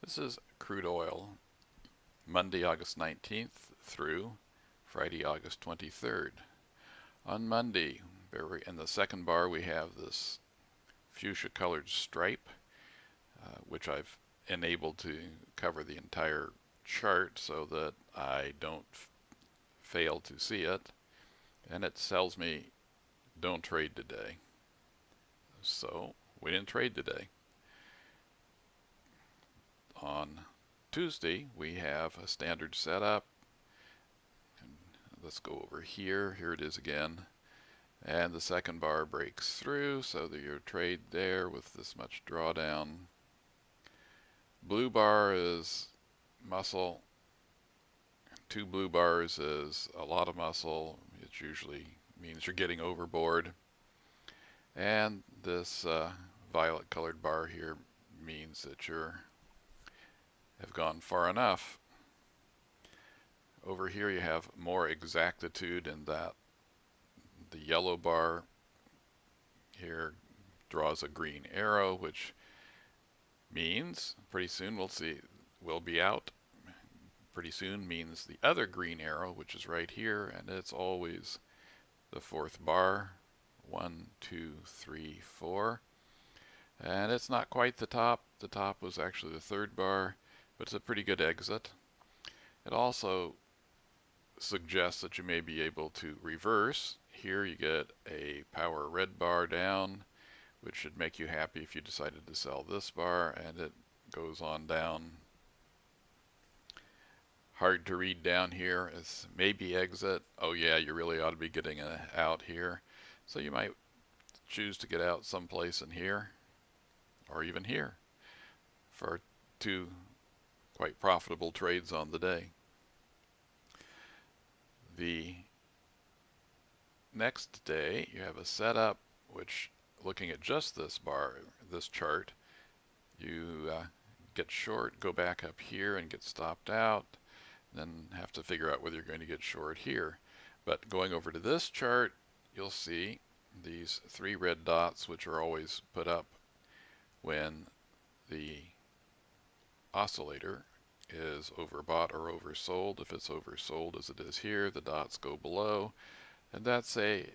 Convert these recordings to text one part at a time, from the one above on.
This is crude oil, Monday, August 19th through Friday, August 23rd. On Monday, in the second bar, we have this fuchsia colored stripe, which I've enabled to cover the entire chart so that I don't fail to see it. And it tells me don't trade today. So we didn't trade today. On Tuesday, we have a standard setup. Let's go over here. Here it is again. And the second bar breaks through, so that your trade there with this much drawdown. Blue bar is muscle. 2 blue bars is a lot of muscle. It usually means you're getting overboard. And this violet colored bar here means that you have gone far enough. Over here you have more exactitude in that the yellow bar here draws a green arrow, which means pretty soon we'll be out. Pretty soon means the other green arrow, which is right here, and it's always the 4th bar. 1, 2, 3, 4. And it's not quite the top. The top was actually the 3rd bar, but it's a pretty good exit. It also suggests that you may be able to reverse. Here you get a power red bar down, which should make you happy if you decided to sell this bar, and it goes on down. Hard to read down here. It's maybe exit. Oh yeah, you really ought to be getting out here. So you might choose to get out someplace in here, or even here, for 2 quite profitable trades on the day. The next day you have a setup, which, looking at just this bar, this chart, you get short, go back up here and get stopped out, then have to figure out whether you're going to get short here. But going over to this chart, you'll see these 3 red dots, which are always put up when the oscillator is overbought or oversold. If it's oversold, as it is here, the dots go below, and that's a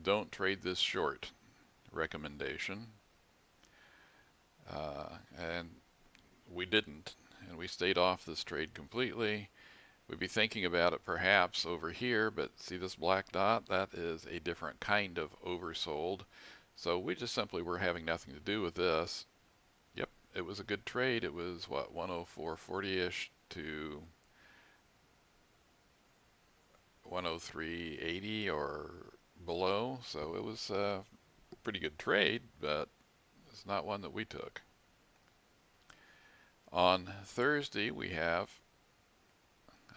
don't trade this short recommendation. And we didn't, and we stayed off this trade completely. We'd be thinking about it perhaps over here, but see this black dot? That is a different kind of oversold. So we just simply were having nothing to do with this. Yep, it was a good trade. It was, what, 104.40-ish to 103.80 or below. So it was a pretty good trade, but it's not one that we took. On Thursday, we have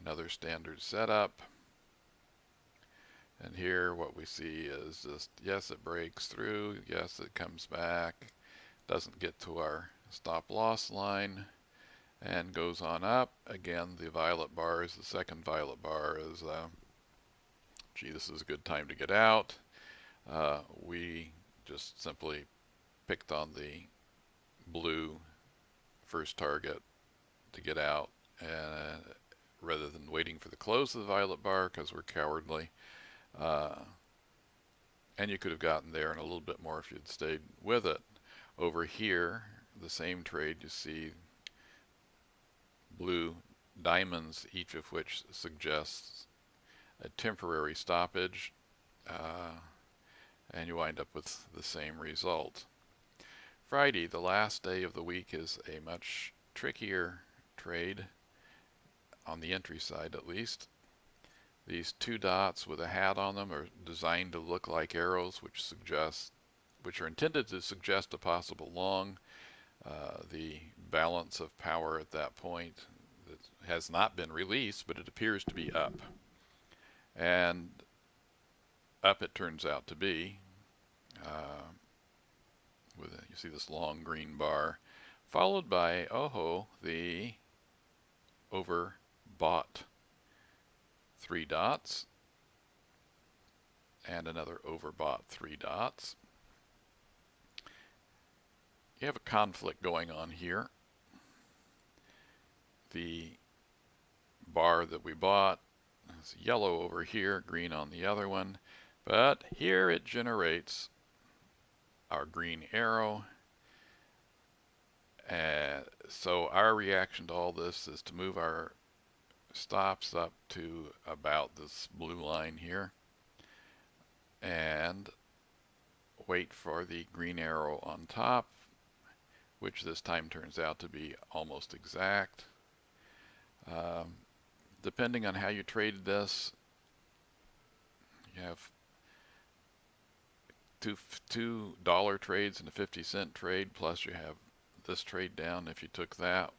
another standard setup. And here what we see is just, yes, it breaks through, yes, it comes back, doesn't get to our stop loss line, and goes on up. Again, the violet bar is the second violet bar is, gee, this is a good time to get out. We just simply picked on the blue first target to get out, and rather than waiting for the close of the violet bar because we're cowardly. And you could have gotten there and a little bit more if you'd stayed with it. Over here, the same trade, you see blue diamonds, each of which suggests a temporary stoppage, and you wind up with the same result. Friday, the last day of the week, is a much trickier trade, on the entry side at least. These 2 dots with a hat on them are designed to look like arrows, which are intended to suggest a possible long. The balance of power at that point has not been released, but it appears to be up. And up it turns out to be. You see this long green bar, followed by, the overbought 3 dots, and another overbought 3 dots. You have a conflict going on here. the bar that we bought. It's yellow over here, green on the other one. But here it generates our green arrow. So our reaction to all this is to move our stops up to about this blue line here and wait for the green arrow on top, which this time turns out to be almost exact. Depending on how you traded this, you have $2 trades and a 50-cent trade, plus you have this trade down if you took that.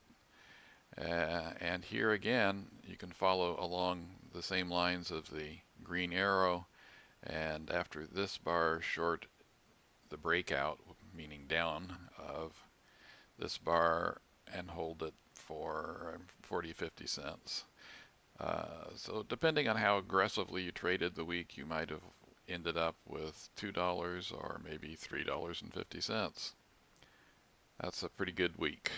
And here again, you can follow along the same lines of the green arrow, and after this bar short the breakout, meaning down, of this bar and hold it for 40-50 cents. So depending on how aggressively you traded the week, you might have ended up with $2 or maybe $3.50. That's a pretty good week.